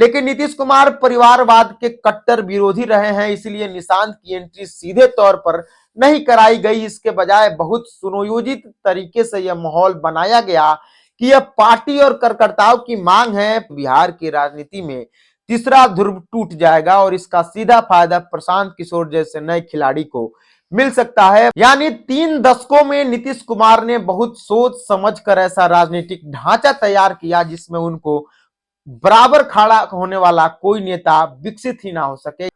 लेकिन नीतीश कुमार परिवारवाद के कट्टर विरोधी रहे हैं, इसलिए निशांत की एंट्री सीधे तौर पर नहीं कराई गई। इसके बजाय बहुत सुनियोजित तरीके से यह माहौल बनाया गया कि यह पार्टी और कार्यकर्ताओं की मांग है। बिहार की राजनीति में तीसरा ध्रुव टूट जाएगा और इसका सीधा फायदा प्रशांत किशोर जैसे नए खिलाड़ी को मिल सकता है। यानी 3 दशकों में नीतीश कुमार ने बहुत सोच समझ कर ऐसा राजनीतिक ढांचा तैयार किया जिसमें उनको बराबर खड़ा होने वाला कोई नेता विकसित ही ना हो सके।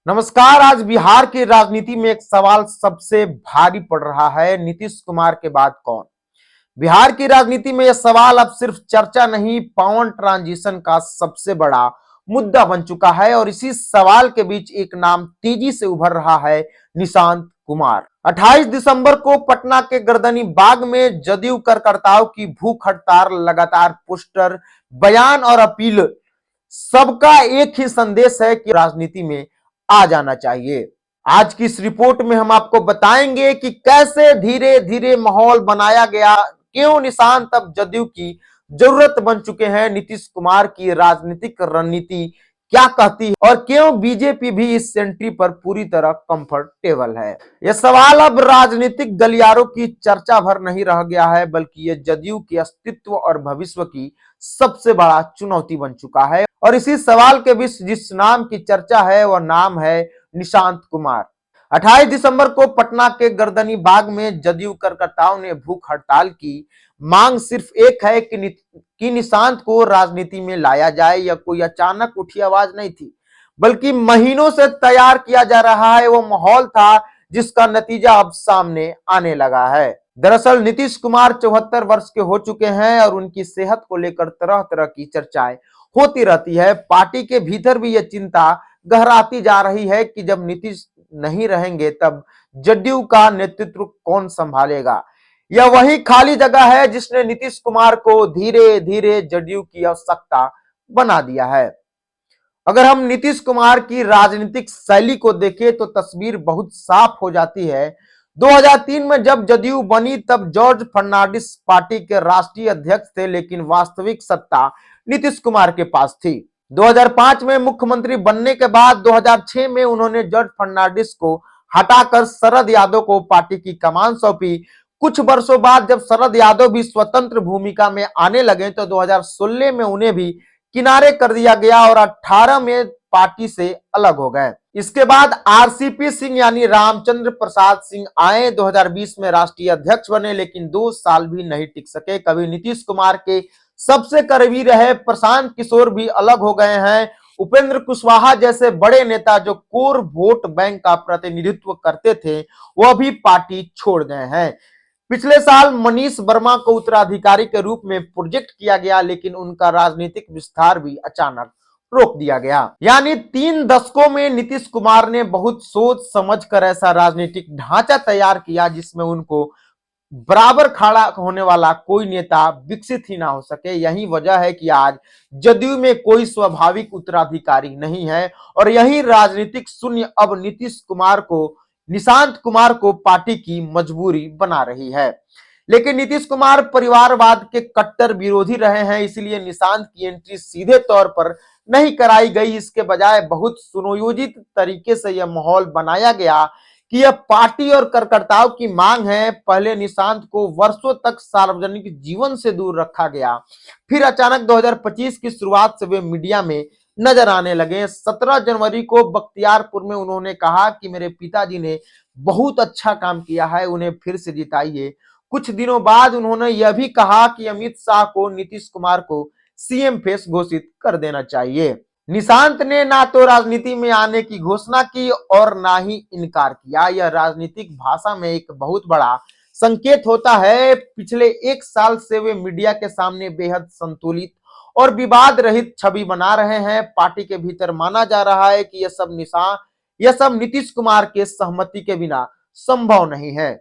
नमस्कार, आज बिहार की राजनीति में एक सवाल सबसे भारी पड़ रहा है, नीतीश कुमार के बाद कौन। बिहार की राजनीति में यह सवाल अब सिर्फ चर्चा नहीं, पावर ट्रांजिशन का सबसे बड़ा मुद्दा बन चुका है। और इसी सवाल के बीच एक नाम तेजी से उभर रहा है, निशांत कुमार। 28 दिसंबर को पटना के गर्दनी बाग में जदयू कार्यकर्ताओं की भूख हड़ताल, लगातार पोस्टर, बयान और अपील, सबका एक ही संदेश है कि राजनीति में आ जाना चाहिए। आज की इस रिपोर्ट में हम आपको बताएंगे कि कैसे धीरे धीरे माहौल बनाया गया, क्यों निशांत अब जदयू की जरूरत बन चुके हैं, नीतीश कुमार की राजनीतिक रणनीति क्या कहती है और क्यों बीजेपी भी इस एंट्री पर पूरी तरह कंफर्टेबल है। यह सवाल अब राजनीतिक गलियारों की चर्चा भर नहीं रह गया है, बल्कि यह जदयू के अस्तित्व और भविष्य की सबसे बड़ा चुनौती बन चुका है। और इसी सवाल के बीच जिस नाम की चर्चा है वह नाम है निशांत कुमार। 28 दिसंबर को पटना के गर्दनी बाग में जदयू कार्यकर्ताओं ने भूख हड़ताल की। मांग सिर्फ एक है कि निशांत को राजनीति में लाया जाए। यह कोई अचानक उठी आवाज नहीं थी, बल्कि महीनों से तैयार किया जा रहा है वो माहौल था जिसका नतीजा अब सामने आने लगा है। दरअसल नीतीश कुमार 74 वर्ष के हो चुके हैं और उनकी सेहत को लेकर तरह तरह की चर्चाएं होती रहती है। पार्टी के भीतर भी यह चिंता गहराती जा रही है कि जब नीतीश नहीं रहेंगे तब जदयू का नेतृत्व कौन संभालेगा। यह वही खाली जगह है जिसने नीतीश कुमार को धीरे धीरे जदयू की आवश्यकता बना दिया है। अगर हम नीतीश कुमार की राजनीतिक शैली को देखें तो तस्वीर बहुत साफ हो जाती है। 2003 में जब जदयू बनी तब जॉर्ज फर्नांडिस पार्टी के राष्ट्रीय अध्यक्ष थे, लेकिन वास्तविक सत्ता नीतीश कुमार के पास थी। 2005 में मुख्यमंत्री बनने के बाद 2006 में उन्होंने जॉर्ज फर्नांडिस को हटाकर शरद यादव को पार्टी की कमान सौंपी। कुछ वर्षों बाद जब शरद यादव भी स्वतंत्र भूमिका में आने लगे तो 2016 में उन्हें भी किनारे कर दिया गया और 18 में पार्टी से अलग हो गए। इसके बाद आरसीपी सिंह यानी रामचंद्र प्रसाद सिंह आए, 2020 में राष्ट्रीय अध्यक्ष बने, लेकिन 2 साल भी नहीं टिक सके। कभी नीतीश कुमार के सबसे करीबी रहे प्रशांत किशोर भी अलग हो गए हैं। उपेंद्र कुशवाहा जैसे बड़े नेता जो कोर वोट बैंक का प्रतिनिधित्व करते थे वह भी पार्टी छोड़ गए हैं। पिछले साल मनीष वर्मा को उत्तराधिकारी के रूप में प्रोजेक्ट किया गया, लेकिन उनका राजनीतिक विस्तार भी अचानक रोक दिया गया। यानी 3 दशकों में नीतीश कुमार ने बहुत सोच समझ कर ऐसा राजनीतिक ढांचा तैयार किया जिसमें उनको बराबर खड़ा होने वाला कोई नेता विकसित ही ना हो सके। यही वजह है कि आज जदयू में कोई स्वाभाविक उत्तराधिकारी नहीं है और यही राजनीतिक शून्य अब निशांत कुमार को पार्टी की मजबूरी बना रही है। लेकिन नीतीश कुमार परिवारवाद के कट्टर विरोधी रहे हैं, इसलिए निशांत की एंट्री सीधे तौर पर नहीं कराई गई। इसके बजाय बहुत सुनियोजित तरीके से यह माहौल बनाया गया कि यह पार्टी और कार्यकर्ताओं की मांग है। पहले निशांत को वर्षों तक सार्वजनिक जीवन से दूर रखा गया, फिर अचानक 2025 की शुरुआत से वे मीडिया में नजर आने लगे। 17 जनवरी को बख्तियारपुर में उन्होंने कहा कि मेरे पिताजी ने बहुत अच्छा काम किया है, उन्हें फिर से जिताइए। कुछ दिनों बाद उन्होंने यह भी कहा कि अमित शाह को नीतीश कुमार को सीएम फेस घोषित कर देना चाहिए। निशांत ने ना तो राजनीति में आने की घोषणा की और ना ही इनकार किया। यह राजनीतिक भाषा में एक बहुत बड़ा संकेत होता है। पिछले 1 साल से वे मीडिया के सामने बेहद संतुलित और विवाद रहित छवि बना रहे हैं। पार्टी के भीतर माना जा रहा है कि यह सब नीतीश कुमार के सहमति के बिना संभव नहीं है।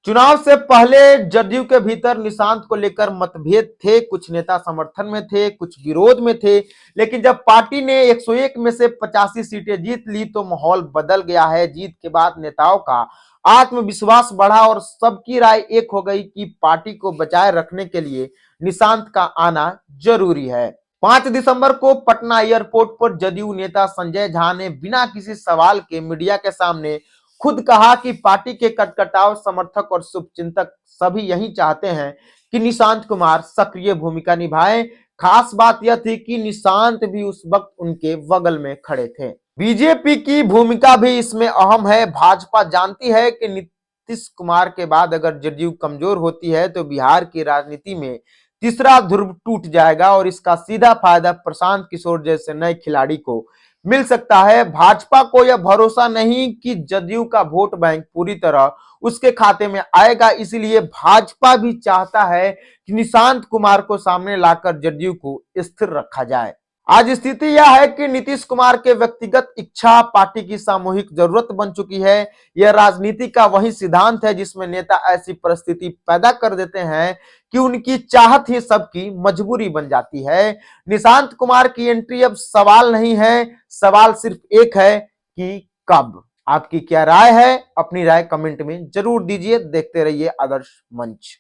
चुनाव से पहले जदयू के भीतर निशांत को लेकर मतभेद थे, कुछ नेता समर्थन में थे, कुछ विरोध में थे, लेकिन जब पार्टी ने 101 में से 85 सीटें जीत ली तो माहौल बदल गया है। जीत के बाद नेताओं का आत्मविश्वास बढ़ा और सबकी राय एक हो गई कि पार्टी को बचाए रखने के लिए निशांत का आना जरूरी है। 5 दिसंबर को पटना एयरपोर्ट पर जदयू नेता संजय झा ने बिना किसी सवाल के मीडिया के सामने खुद कहा कि पार्टी के कटकटाव समर्थक और शुभचिंतक सभी यही चाहते हैं कि निशांत कुमार सक्रिय भूमिका निभाएं। खास बात यह थी कि निशांत भी उस वक्त उनके बगल में खड़े थे। बीजेपी की भूमिका भी इसमें अहम है। भाजपा जानती है कि नीतीश कुमार के बाद अगर जदयू कमजोर होती है तो बिहार की राजनीति में तीसरा ध्रुव टूट जाएगा और इसका सीधा फायदा प्रशांत किशोर जैसे नए खिलाड़ी को मिल सकता है। भाजपा को यह भरोसा नहीं कि जदयू का वोट बैंक पूरी तरह उसके खाते में आएगा, इसलिए भाजपा भी चाहता है कि निशांत कुमार को सामने लाकर जदयू को स्थिर रखा जाए। आज स्थिति यह है कि नीतीश कुमार के व्यक्तिगत इच्छा पार्टी की सामूहिक जरूरत बन चुकी है। यह राजनीति का वही सिद्धांत है जिसमें नेता ऐसी परिस्थिति पैदा कर देते हैं कि उनकी चाहत ही सबकी मजबूरी बन जाती है। निशांत कुमार की एंट्री अब सवाल नहीं है, सवाल सिर्फ एक है कि कब। आपकी क्या राय है? अपनी राय कमेंट में जरूर दीजिए। देखते रहिए आदर्श मंच।